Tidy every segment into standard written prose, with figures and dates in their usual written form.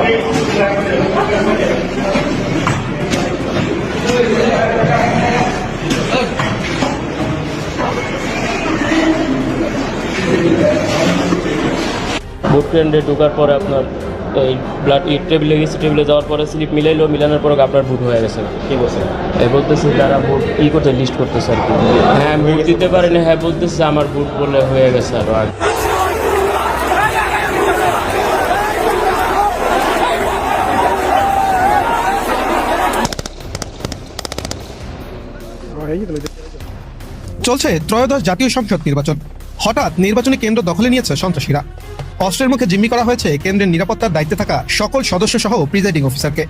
Vote কেন্দ্রে ঢোকার পরে আপনার এই ব্লাড টেবিলে গেছে, টেবিলে যাওয়ার পরে স্লিপ মিলাইলো, মিলানোর পরে আপনার ভোট হয়ে গেছে। কি বলছে? বলতেছে তারা ভোট করতে লিস্ট করতেছে আর কি। হ্যাঁ, ভোট দিতে পারেনি। হ্যাঁ, বলতেছে আমার ভোট বলে হয়ে গেছে আরো আগে। চলছে ত্রয়োদশ জাতীয় সংসদ নির্বাচন। হঠাৎ নির্বাচনী কেন্দ্র দখলে নিয়েছে সন্ত্রাসীরা। অস্ত্রের মুখে জিম্মি করা হয়েছে কেন্দ্রের নিরাপত্তার দায়িত্বে থাকা সকল সদস্য সহ প্রিজাইডিং অফিসারকে।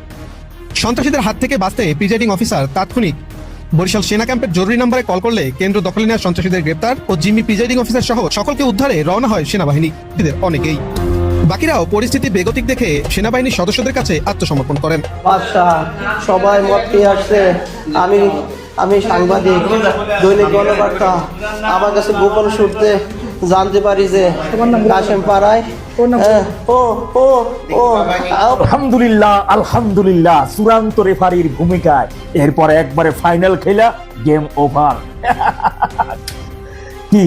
সন্ত্রাসীদের হাত থেকে বাঁচতে প্রিজাইডিং অফিসার তাৎক্ষণিক বরিশাল সেনা ক্যাম্পের জরুরি নম্বরে কল করলে কেন্দ্র দখলে নেওয়া সন্ত্রাসীদের গ্রেপ্তার ও জিম্মি প্রিজাইডিং অফিসার সহ সকলকে উদ্ধারে রওনা হয় সেনাবাহিনী। এদের অনেকেই, বাকিরাও পরিস্থিতি বেগতিক দেখে সেনাবাহিনীর সদস্যদের কাছে আত্মসমর্পণ করেন। সবাই মত পেয়ে আসছে। আমি সাংবাদিক, দৈনিক গণবার্তা। আমার কাছে গোপন সূত্রে জানতে পারি যে কাশেম পাড়ায় আলহামদুলিল্লাহ আলহামদুলিল্লাহ, চূড়ান্ত রেফারির ভূমিকায় এরপরে একবারে ফাইনাল খেলা, গেম ওভার। কি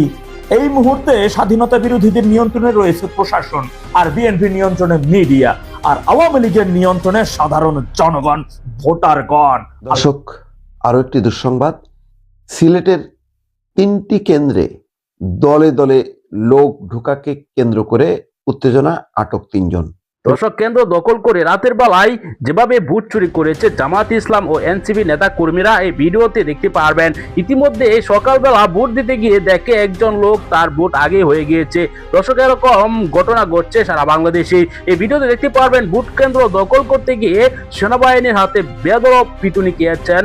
এই মুহূর্তে স্বাধীনতা বিরোধীদের নিয়ন্ত্রণে রয়েছে প্রশাসন, আর বিএনপি নিয়ন্ত্রণে মিডিয়া, আর আওয়ামী লীগের নিয়ন্ত্রণে সাধারণ জনগণ, ভোটারগণ। দর্শক, আরো একটি দুঃসংবাদ। সিলেটের 3টি কেন্দ্রে দলে দলে লোক ঢোকাকে কেন্দ্র করে উত্তেজনা, আটক 3 জন। দর্শক, কেন্দ্র দখল করে রাতের বেলায় যেভাবে ভোট চুরি করেছে জামাত ইসলাম ও এনসিপি নেতা কর্মীরা এই ভিডিওতে দেখতে পারবেন। ইতিমধ্যে সকালবেলা ভোট দিতে গিয়ে দেখে একজন লোক তার ভোট আগে হয়ে গিয়েছে। দর্শক, এরকম ঘটনা ঘটছে সারা বাংলাদেশে। এই ভিডিওতে দেখতে পারবেন ভোট কেন্দ্র দখল করতে গিয়ে সেনাবাহিনীর হাতে বেদরব পিটুনি খেয়েছেন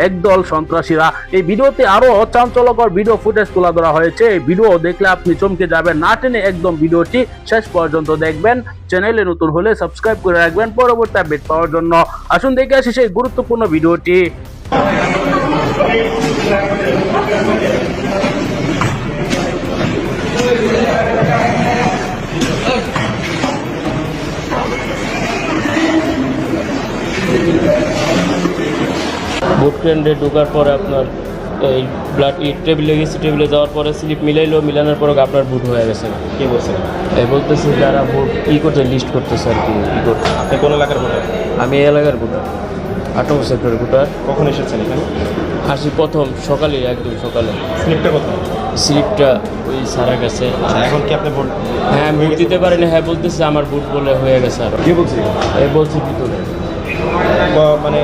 একদল সন্ত্রাসীরা। এই ভিডিওতে আরো চাঞ্চল্যকর ভিডিও ফুটেজ তুলে ধরা হয়েছে। এই ভিডিও দেখলে আপনি চমকে যাবেন। না টেনে একদম ভিডিওটি শেষ পর্যন্ত দেখবেন। চ্যানেলে নতুন হলে সাবস্ক্রাইব করে রাখবেন পরবর্তী আপডেট পাওয়ার জন্য। আসুন দেখে আসি সেই গুরুত্বপূর্ণ ভিডিওটি। ভোট কেন্দ্রে ঢোকার পরে আপনার এই ব্লাড টেবিলে গেছে, টেবিলে যাওয়ার পরে স্লিপ মিলাইলো, মিলানোর পরে আপনার ভোট হয়ে গেছে। কি বলছে? বলতেছে তারা ভোট করতে লিস্ট করতেছে আর কি। আপনি কোন এলাকার ভোটার? আমি এলাকার ভোটার, 8 সেক্টরের ভোটার। কখন এসেছেন এখানে? আসি প্রথম সকালে, একদম সকালে। স্লিপটা কোথায়? স্লিপটা ওই স্যারের কাছে। এখন কি আপনি ভোট? হ্যাঁ, ভোট দিতে পারেনি। হ্যাঁ, বলতেছে আমার ভোট বলে হয়ে গেছে আরো। কি বলছে? বলছি ভিতরে। মানে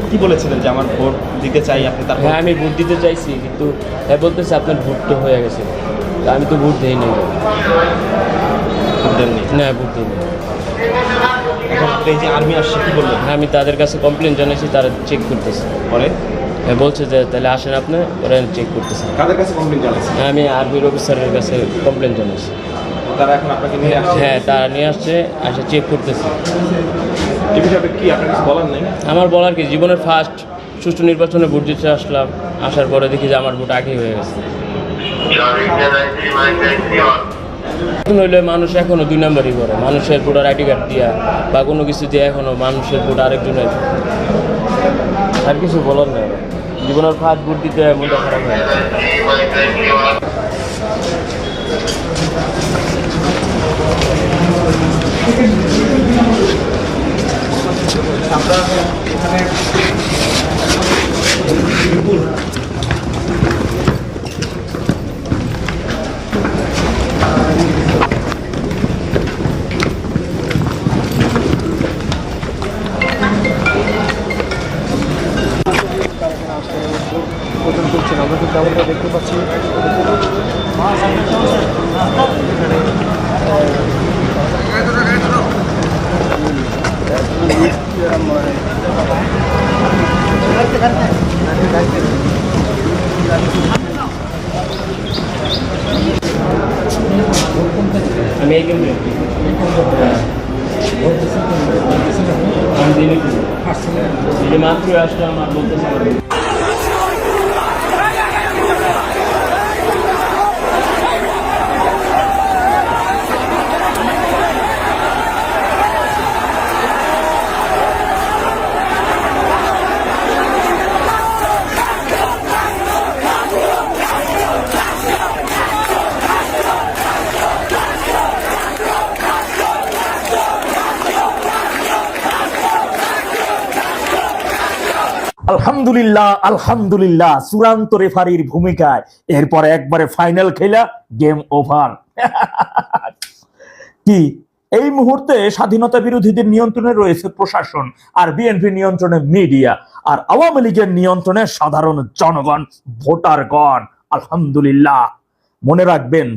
কি বলেছিলেন যে আমার ভোট দিতে চাই আপনি? হ্যাঁ, আমি ভোট দিতে চাইছি, কিন্তু বলতেছে আপনার ভোট তো হয়ে গেছে। আমি তো ভোট দিইনি। ভোট দেননি? না, ভোট দিইনি। এখন এই যে আর্মি আসছে, কি বললেন? হ্যাঁ, আমি তাদের কাছে কমপ্লেন জানাইছি, তারা চেক করতেছে। পরে বলছে যে তাহলে আসেন আপনি, ওরা চেক করতেছে। কাদের কাছে কমপ্লেন জানাইছেন? হ্যাঁ, আমি আর্মির অফিসারের কাছে কমপ্লেন জানাইছি। তারা এখন আপনাকে নিয়ে আসছে? হ্যাঁ, তারা নিয়ে আসছে, আসে চেক করতেছে। এই বিষয়ে কি আপনার কিছু বলার নেই? আমার বলার কি, জীবনের ফার্স্ট সুষ্ঠু নির্বাচনে ভোট দিতে আসলাম। আসার পরে দেখি যে আমার ভোট আগেই হয়ে গেছে। নইলে মানুষ এখনো 2 নম্বরই করে, মানুষের ভোটার আইডি কার্ড দিয়া বা কোনো কিছু দিয়ে এখনো মানুষের ভোট আরেকজনের। আর কিছু বলার নেই। জীবনের ফার্স্ট ভোট দিতে মনটা খারাপ হয়ে গেছে। আমরা এখানে আমরা কিন্তু আমরা দেখতে পাচ্ছি আমি এই কেন্দ্রে আমি মাত্র আসলাম, আমার বলতেছে আলহামদুলিল্লাহ, আলহামদুলিল্লাহ, চূড়ান্ত রেফারির ভূমিকায় এরপরে একবারে ফাইনাল খেলা, গেম ওভার। কি এই মুহূর্তে স্বাধীনতা বিরোধীদের নিয়ন্ত্রণে রয়েছে প্রশাসন, আর বিএনপি নিয়ন্ত্রণে মিডিয়া, আর আওয়ামী লীগের নিয়ন্ত্রণে সাধারণ জনগণ, ভোটারগণ। আলহামদুলিল্লাহ, মনে রাখবেন,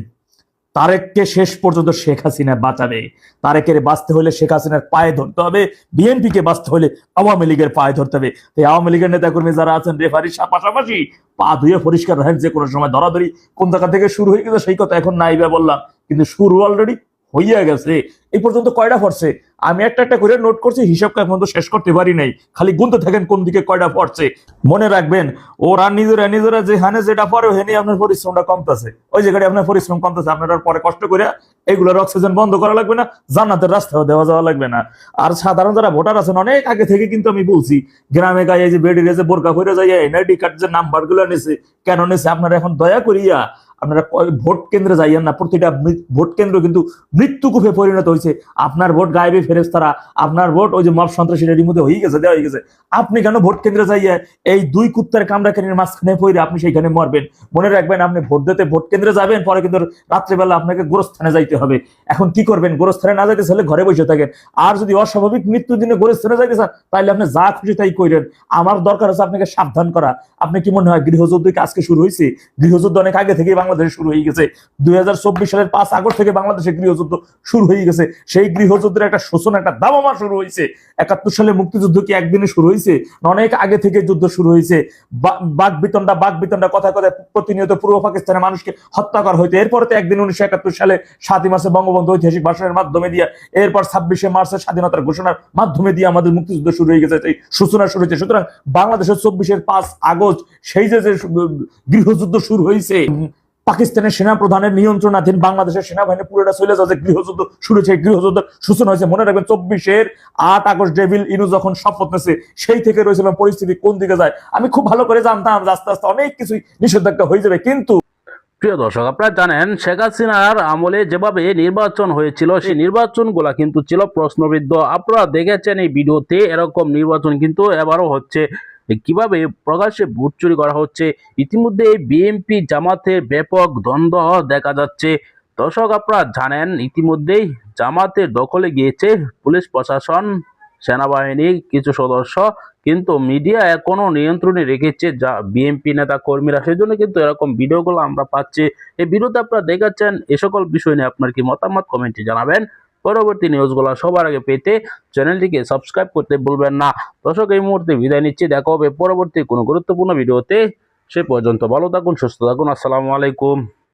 তারেককে শেষ পর্যন্ত শেখ হাসিনা বাঁচাবে। তারেকের বাঁচতে হলে শেখ হাসিনার পায়ে ধরতে হবে, বিএনপিকে বাঁচতে হলে আওয়ামী লীগের পায়ে ধরতে হবে। তাই আওয়ামী লীগের নেতাকর্মী যারা আছেন, রেফারির পাশাপাশি পা ধুয়ে পরিষ্কার রাখেন, যে কোনো সময় ধরাধরি কোন জায়গা থেকে শুরু হয়ে গেছে সেই কথা এখন নাইবা বললাম, কিন্তু শুরু অলরেডি হইয়া গেছে। এই পর্যন্ত কয়টা পড়ছে আমি একটা একটা করে নোট করছি, হিসাব এখন তো শেষ করতে পারি নাই, খালি গুনতে থাকেন কোন দিকে কয়টা পড়ছে। মনে রাখবেন, ওরা নিজেরা যেখানে যেটা পরে হেনে আপনার পরিশ্রমটা কমতেছে, ওই জায়গায় আপনার পরিশ্রম কমতেছে, আপনার আর পরে কষ্ট করে এগুলোর অক্সিজেন বন্ধ করা লাগবে না, জান্নাতের রাস্তাও দেওয়া যাওয়া লাগবে না। আর সাধারণ যারা ভোটার আছেন, অনেক আগে থেকে কিন্তু আমি বলছি, গ্রামে গায়ে যে বেডিরে যে বোরকা পরে যায়, এনআইডি কার্ড যে নাম্বার গুলো নিছে, কেন নিছে, আপনারা এখন দয়া করিয়া আপনারা ভোট কেন্দ্রে যাইয়েন না। প্রতিটা ভোট কেন্দ্র কিন্তু মৃত্যুকূপে পরিণত হয়েছে। আপনার ভোট গায়েবী ফেরেশতারা, আপনার ভোট ওই যে মব সন্ত্রাসীদের মধ্যে হয়ে গেছে, দেওয়া হয়ে গেছে। আপনি কেন ভোট কেন্দ্রে যাইয়া এই দুই কুত্তার কামড়াকানির মাঝখানে পড়ে আপনি সেইখানে মরবেন? মনে রাখবেন, আপনি ভোট দিতে ভোট কেন্দ্রে যাবেন, পরে কিন্তু রাত্রেবেলা আপনাকে গোরস্থানে যাইতে হবে। এখন কি করবেন? গোরস্থানে না যাইতে চাইলে ঘরে বসে থাকেন। আর যদি অস্বাভাবিক মৃত্যুর দিনে গোরস্থানে যাইতে চান, তাহলে আপনি যা খুশি তাই করেন। আমার দরকার হচ্ছে আপনাকে সাবধান করা। আপনি কি মনে হয় গৃহযুদ্ধ কি আজকে শুরু হয়েছে? গৃহযুদ্ধ অনেক আগে থেকেই বাংলাদেশে শুরু হয়ে গেছে। 2024 সালের 5 আগস্ট থেকে বাংলাদেশে গৃহযুদ্ধ শুরু হয়ে গেছে। সেই গৃহযুদ্ধের একটা শোষণ, একটা দামামা শুরু হয়েছে। 71 সালে মুক্তিযুদ্ধ কি একদিনে শুরু হয়েছে? অনেক আগে থেকে যুদ্ধ শুরু হয়েছে। বাগবিতণ্ডা কথা প্রতিনিয়ত পূর্ব পাকিস্তানের মানুষকে হত্যা করা হইতো। এরপরে তো একদিন 1971 সালে 7 মার্চে বঙ্গবন্ধু ঐতিহাসিক ভাষণের মাধ্যমে দিয়ে, এরপর 26 মার্চের স্বাধীনতার ঘোষণার মাধ্যমে দিয়ে আমাদের মুক্তিযুদ্ধ শুরু হয়ে গেছে, সূচনা শুরু হয়েছে। সুতরাং বাংলাদেশের 24 5 আগস্ট সেই যে গৃহযুদ্ধ শুরু হয়েছে, পাকিস্তানের সেনা প্রধানের নিয়ন্ত্রণাধীন বাংলাদেশের সেনাবাহিনী পুরোটা চলে যাচ্ছে, গৃহযুদ্ধ শুরু হয়েছে, গৃহযুদ্ধ সূচনা হয়েছে। মনে রাখবেন, 24 আগস্ট ডেভিল ইনু যখন শপথ নেছে, সেই থেকে রয়েছিলাম পরিস্থিতি কোন দিকে যায়। আমি খুব ভালো করে জানতাম আস্তে আস্তে অনেক কিছুই নিষেধাজ্ঞা হয়ে যাবে। কিন্তু প্রিয় দর্শক, আপনারা জানেন শেখ হাসিনার আমলে যেভাবে নির্বাচন হয়েছিল, সেই নির্বাচনগুলা কিন্তু ছিল প্রশ্নবিদ্ধ। আপনারা দেখেছেন এই ভিডিওতে, এরকম নির্বাচন কিন্তু এবারও হচ্ছে। কিভাবে প্রকাশ্যে ভোট চুরি করা হচ্ছে, ইতিমধ্যে বিএনপি জামাতের ব্যাপক দ্বন্দ্ব দেখা যাচ্ছে। দর্শক, আপনারা জানেন ইতিমধ্যেই জামাতের দখলে গিয়েছে পুলিশ প্রশাসন, সেনাবাহিনীর কিছু সদস্য, কিন্তু মিডিয়া এখনো নিয়ন্ত্রণে রেখেছে যা বিএনপি নেতা কর্মীরা। সেই জন্য কিন্তু এরকম ভিডিওগুলো আমরা পাচ্ছি। এই ভিডিওতে আপনারা দেখাচ্ছেন, এ সকল বিষয় নিয়ে আপনার কি মতামত কমেন্টে জানাবেন। পরবর্তী নিউজগুলো সবার আগে পেতে চ্যানেলটিকে সাবস্ক্রাইব করতে ভুলবেন না। দর্শক, এই মুহূর্তে বিদায় নিচ্ছি, দেখা হবে পরবর্তী কোনো গুরুত্বপূর্ণ ভিডিওতে। সে পর্যন্ত ভালো থাকুন, সুস্থ থাকুন। আসসালামু আলাইকুম।